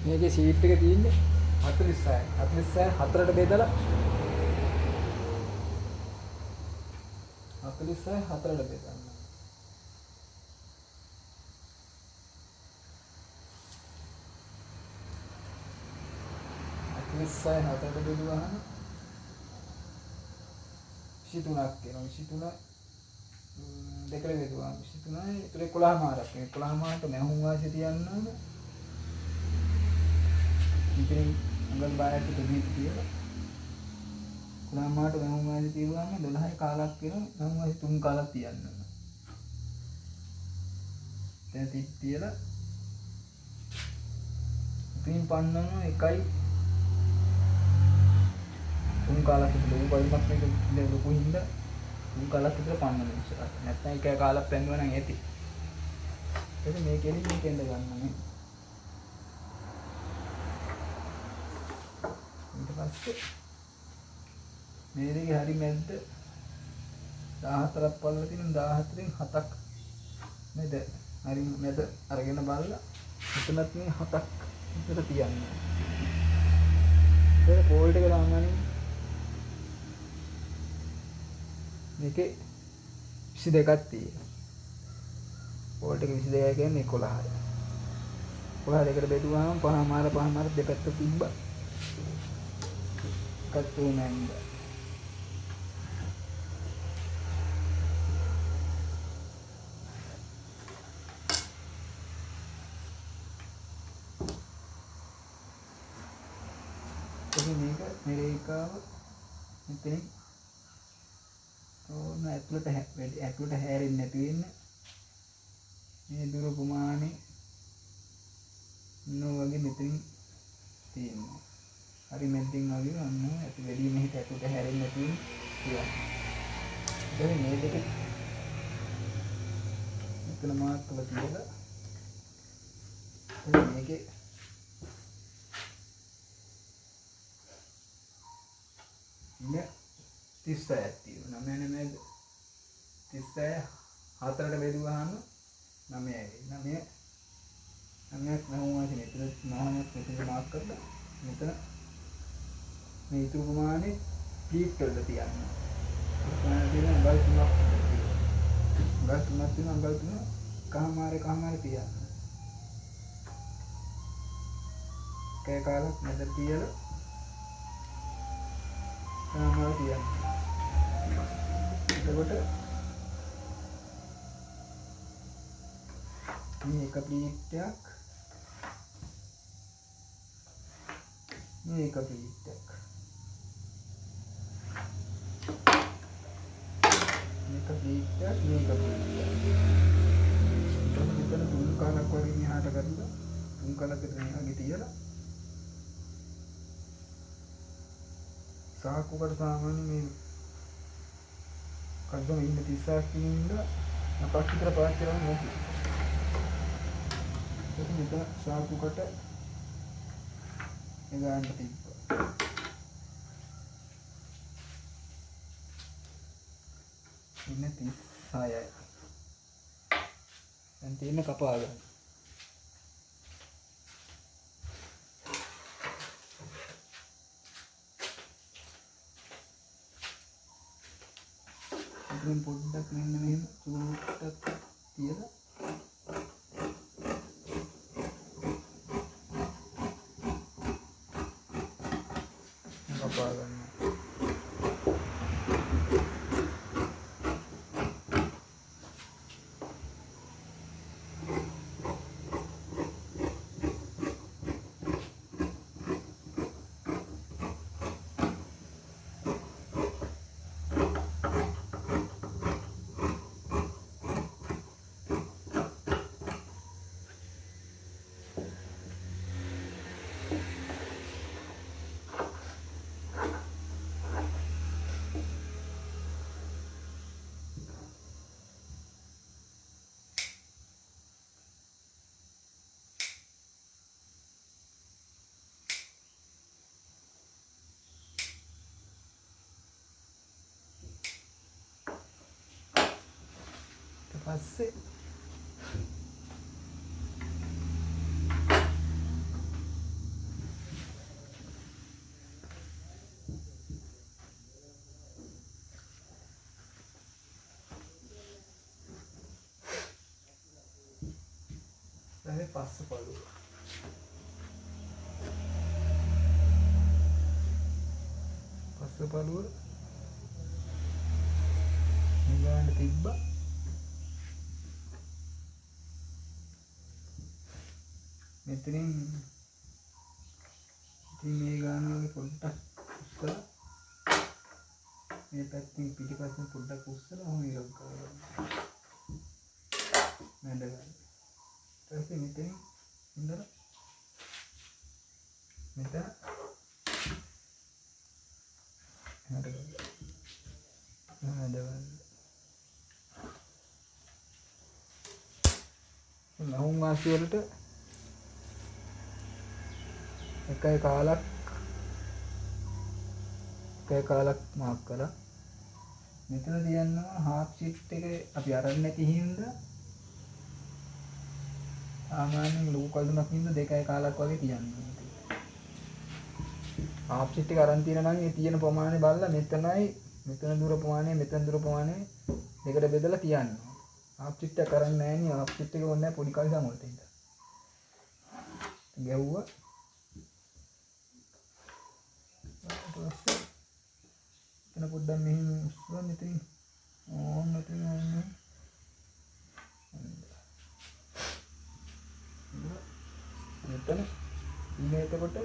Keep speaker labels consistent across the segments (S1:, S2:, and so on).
S1: මේකේ ෂීට් එක තියෙන්නේ 46යි. 46 හතරට බෙදලා 46 හතරට බෙදන්න. 46 හතරට බෙදුවාම 23ක් එනවා. 23 දෙකට බෙදුවාම 23යි. ඒතර 11 මාරක්. 11 මාරට මහුම් වාසිය තියන්න ඕන. ඉතින් අඟල් බායක් දෙකක් තියලා 11 මාරට මහුම් වාසිය තියුවාම 12යි කාලක් වෙනවා. මහුම් වාසිය 3 කාලක් තියන්න ඕන. දැන් තියලා ඉතින් පන්නනවා 1යි 3 කාලක් විතර ලොකු පරිමක් මේක ලොකු හින්දා 3 කාලක් විතර පන්නන ඉස්සරහ. නැත්නම් 1 කාලක් පැන්නුවා නම් ඇති. ඒක මේකෙදි මේකෙන්ද ගන්න මේ. ඊට පස්සේ මේ දෙකේ හරි මැද්ද 14ක් පල්ල තියෙන 14න් 7ක් නේද? හරි මැද අරගෙන බලලා මෙතනත් මේ 7ක් විතර තියන්න. ඒක පෝල්ට් එක දාන්නනේ. මේකේ 22ක් තියෙනවා. වෝල්ට් එක 22 කියන්නේ 11යි. 11 දෙකට බෙදුවාම 5 දෙපැත්ත තිබ්බා. එකක් තුනයින්ද. ඉතින් මේක මේකාව මෙතනින් ඕන ඇතුළට හැරෙන්නේ නැති වෙන්න මේ දුර ප්‍රමාණය වගේ මෙතනින් තියෙනවා. හරි මෙතනින් වගේ අන්න ඇති වැඩි මෙහෙට ඇතුළට හැරෙන්නේ නැති වෙන්න කියලා. දැන් මේ දෙක මෙතන මාර්ක් කරලා තියලා මේකේ ඉන්නේ 36ක් තියෙනවා. 9 නේද? 36 හතරට බෙදුවාම 9යි. 9ක් නහුම් වාසිය මෙතන 9ක් මෙතන මාර්ක් කරලා මෙතන මේ ඉතුරු ප්‍රමාණය ප්ලීට් වලට තියන්න. ප්‍රමාණය දෙන අඟල් 3ක් තියෙනවා. අඟල් 3 කහමාරේ තියන්න. කය කාලක් මැද තියලා කහමාරේ තියන්න. එතකොට මේ එක ප්ලීට්යක් මේක ප්ලීට්යක් මෙතන තුන් කාලක් වගේ මෙහාට කරලා තුන් කාලක් විතර මෙහාගේ තියලා සාකුකට සාමාන්‍ය මේ කද්දම ඉන්න 30ක් ඉඳලා අපක් විතර පාස් කරන්න ඕනේ. ඒක මෙතන සාකුකට එගාන්න තිබ්බා. ඉන්න 36යි. දැන් තියෙන කපා ගන්න. ඉතින් පොඩ්ඩක් මෙන්න මෙහෙම චූට්ටක් තියලා කපා ගන්න. පස්සේ පස්ස පළුව. පස්ස පළුව නිගාන්න තිබ්බා. මෙතනින් ඉතින් මේ ගාන පොඩ්ඩක් උස්සලා මේ පැත්තෙන් පිටිපස්සෙන් පොඩ්ඩක් උස්සලා ඔහොම ඉරක් කරගන්න. මැද ගන්න. ඊට පස්සේ මෙතනින් ඉඳලා මෙතන මැද ගන්න. මැද ගන්න. ලහුම් වාසි වලට එකයි කාලක් මාක් කළා. මෙතන තියන්නවා හාෆ් ෂීට් එක අපි අරන් නැති හින්දා සාමාන්‍යයෙන් ලොකු කල්දුමක් හින්දා 2 කාලක් වගේ තියන්නවා. හාෆ් ෂීට් එක අරන් තියෙන නම් ඒ තියෙන ප්‍රමාණය බලලා මෙතන දුර ප්‍රමාණය මෙතන දුර ප්‍රමාණය දෙකට බෙදලා තියන්නවා. හාෆ් ෂීට් එක කරන්නේ නැහැ නේ. හාෆ් ෂීට් එක ඕනේ නැහැ පොඩි කල්දම් වලට ඉඳලා. ගැව්වා එතන පොඩ්ඩක් මෙහෙම උස්සලා මෙතනින් ඕන්න මෙතන ඕන්න මෙතන ඉන්නේ එතකොට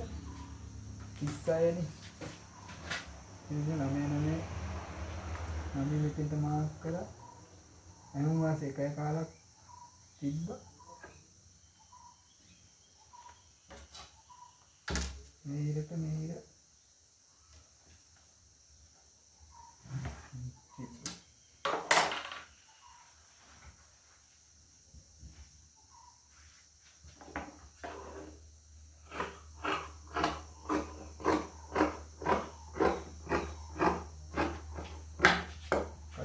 S1: 36 නේ ඉන්නේ 9 මෙතෙන්ට මාක් කරලා එහුම් වාසේ එකයි කාලක් තිබ්බා. මේකට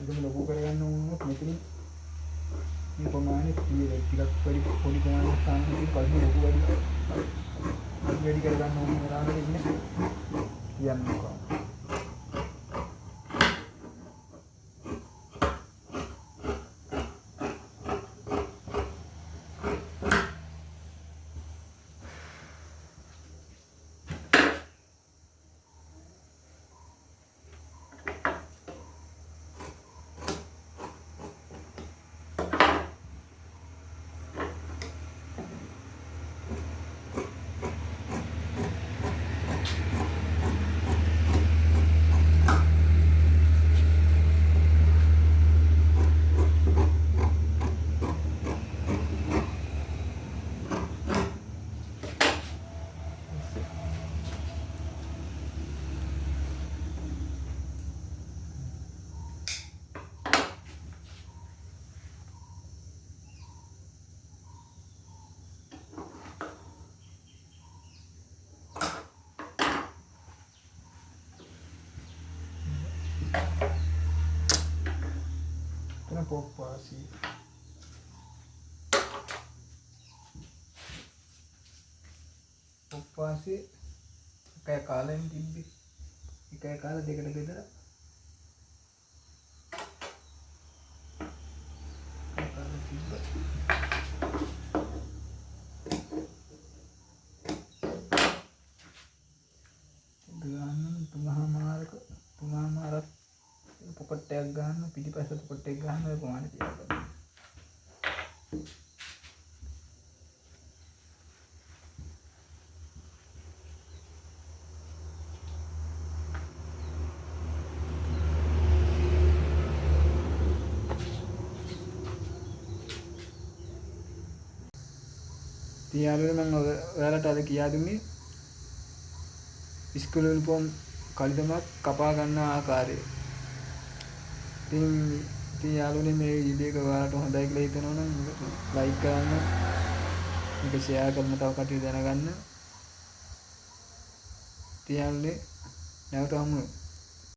S1: කල්දම ලොකු කරගන්න වුණොත් මෙතනින් මේ ප්‍රමාණය ටිකක් පොඩි ප්‍රමාණයක් ගන්න කල්දම ලොකු වැඩි කරගන්න ඕන වෙලාවට ඉන්නේ කියන්නකෝ. පොප්පාසි එකයි කාලෙන් තිබ්බි. එකයි කාල දෙකට බෙදලා තුනමාරක් පොකට් එකක් ගන්න පිටිපස්සට පොකට් එකක් ගන්න ඔය ප්‍රමාණය තියන්න. තියාලුනේ මම ඔයාලට අද කියා දුන්නේ ස්කූල් යුනිෆෝම් කලිදමක් කපා ගන්න ආකාරය. ඉතින් යාළුවනේ මේ වීඩියෝ එක ඔයාලට හොඳයි කියලා හිතනවා නම් ලයික් කරන්න, මේක ෂෙයා කරන්න තව කට්ටිය දැනගන්න. ඉතින් යාළුවනේ නැවත හමු.